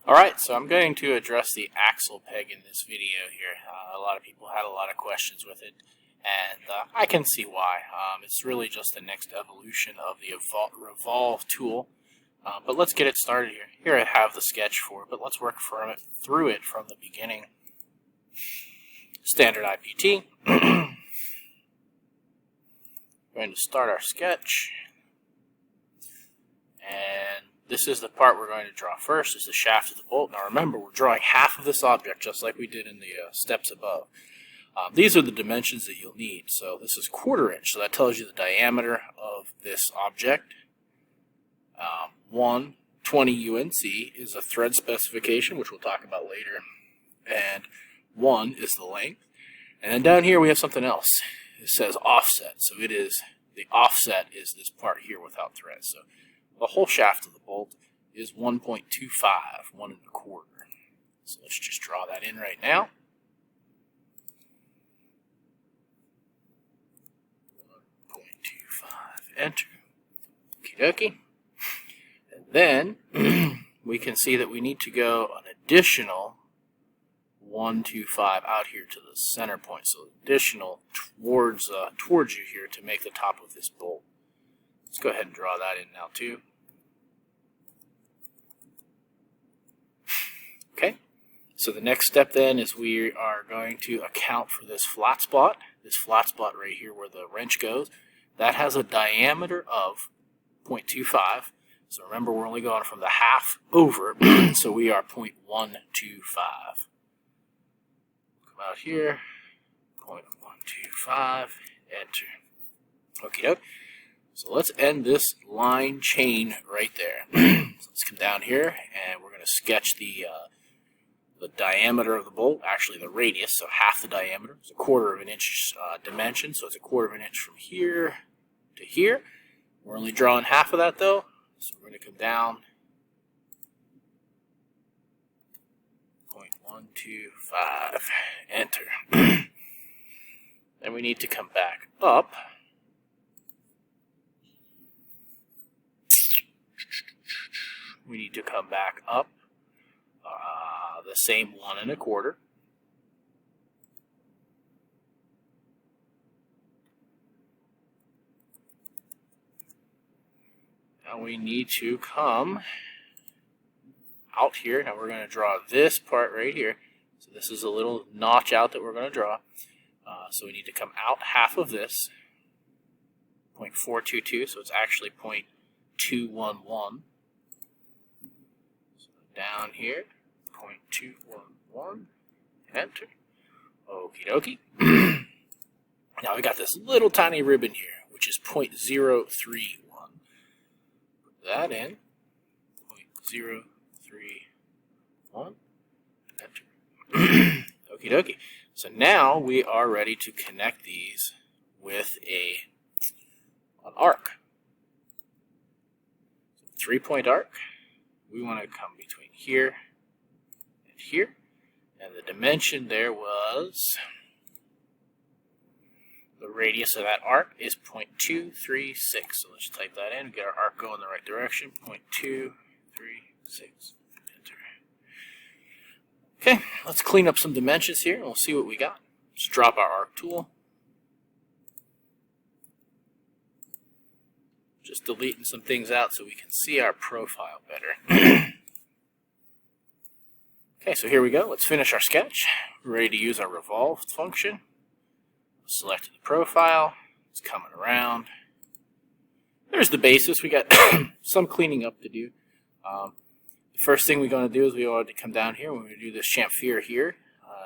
Alright, so I'm going to address the axle peg in this video here. A lot of people had a lot of questions with it, and I can see why. It's really just the next evolution of the revolve tool. But let's get it started here. Here I have the sketch for it, but let's work through it from the beginning. Standard IPT. Going to start our sketch. And this is the part we're going to draw first, is the shaft of the bolt. Now remember, we're drawing half of this object, just like we did in the steps above. These are the dimensions that you'll need. So this is 1/4 inch, so that tells you the diameter of this object. 120 UNC is a thread specification, which we'll talk about later. And 1 is the length. And then down here we have something else. It says offset. So it is, the offset is this part here without threads. So the whole shaft of the bolt is 1.25, 1 1/4. So let's just draw that in right now. 1.25, enter. Okie dokie. And then we can see that we need to go an additional 125 out here to the center point. So additional towards you here to make the top of this bolt. Let's go ahead and draw that in now too. Okay, so the next step then is we are going to account for this flat spot right here where the wrench goes. That has a diameter of 0.25. So remember, we're only going from the half over, so we are 0.125. Come out here, 0.125, enter. Okie doke. So let's end this line chain right there. So let's come down here and we're going to sketch the diameter of the bolt, actually the radius, so half the diameter. It's 1/4 inch dimension, so it's 1/4 inch from here to here. We're only drawing half of that though, so we're going to come down 0.125, enter. Then we need to come back up. We need to come back up the same 1 1/4. Now we need to come out here. Now we're going to draw this part right here. So this is a little notch out that we're going to draw. So we need to come out half of this, 0.422, so it's actually 0.211. So down here, 0.211, enter. Okie dokie. Now we got this little tiny ribbon here, which is 0.031. Put that in, 0.031, enter. Okie dokie. So now we are ready to connect these with an arc. 3-point arc. We want to come between here and here. And the dimension there was, the radius of that arc is 0.236. So let's type that in, get our arc going in the right direction. 0.236. Okay, let's clean up some dimensions here and we'll see what we got. Let's drop our arc tool. Just deleting some things out so we can see our profile better. Okay, so here we go. Let's finish our sketch. We're ready to use our revolve function. Select the profile. It's coming around. There's the basis. We got some cleaning up to do. The first thing we're going to do is we want to come down here. We're going to do this chamfer here,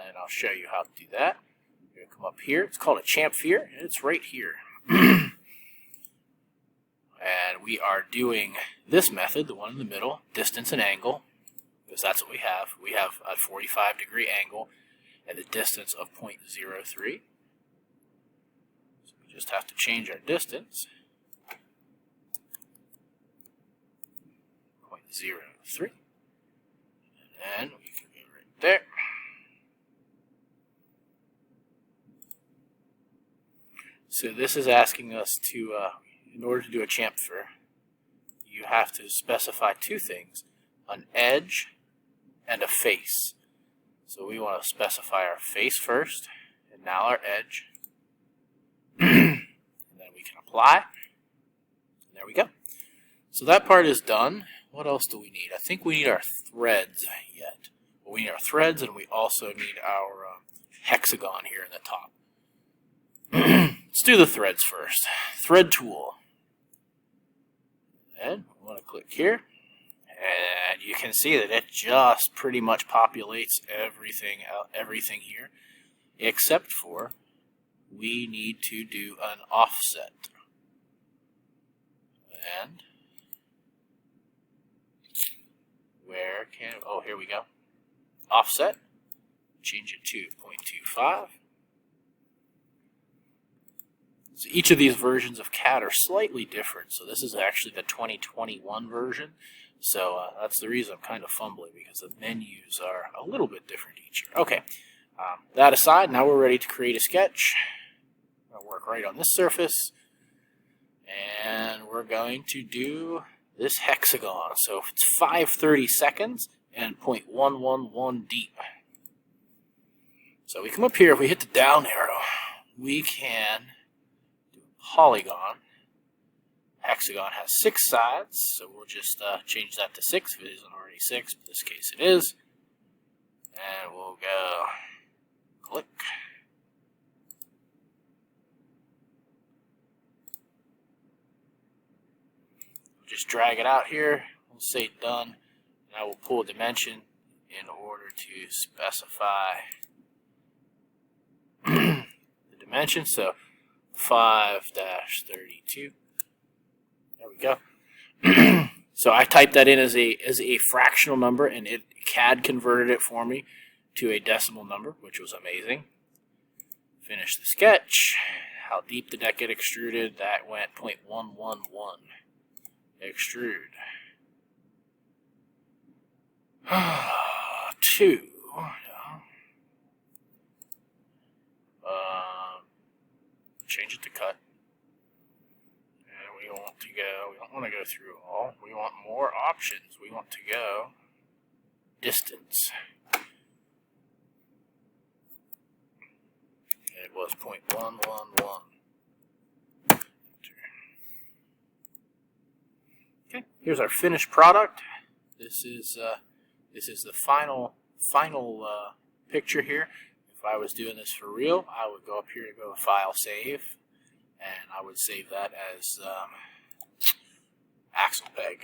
and I'll show you how to do that. We're going to come up here. It's called a chamfer, and it's right here. And we are doing this method, the one in the middle, distance and angle, because that's what we have. We have a 45-degree angle and the distance of 0.03. So we just have to change our distance. 0.03. And we can go right there. So this is asking us to, in order to do a chamfer, you have to specify two things: an edge and a face. So we want to specify our face first, and now our edge. And then we can apply. And there we go. So that part is done. What else do we need? I think we need our threads yet. Well, we need our threads, and we also need our hexagon here in the top. Let's do the threads first. Thread tool. And we want to click here. And you can see that it just pretty much populates everything here, except for we need to do an offset. And where can, oh, here we go. Offset. Change it to 0.25. So each of these versions of CAD are slightly different. So this is actually the 2021 version. So that's the reason I'm kind of fumbling, because the menus are a little bit different each year. Okay, that aside, now we're ready to create a sketch. I'll work right on this surface. And we're going to do this hexagon. So it's 530 seconds and 0.111 deep. So we come up here, if we hit the down arrow, we can do a polygon. Hexagon has 6 sides, so we'll just change that to 6 if it isn't already 6. In this case it is. And we'll go click. Just drag it out here. We'll say done. Now we'll pull a dimension in order to specify the dimension. So 5-32. There we go. So I typed that in as a fractional number, and CAD converted it for me to a decimal number, which was amazing. Finish the sketch. How deep did that get extruded? That went 0.111. Extrude. 2. Change it to cut. And we want to go, we don't want to go through all. We want more options. We want to go distance. It was 0.111. Okay, here's our finished product. This is the final picture here. If I was doing this for real, I would go up here to go File, Save, and I would save that as axle peg.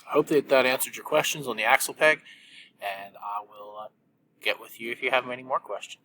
I hope that answered your questions on the axle peg, and I will get with you if you have any more questions.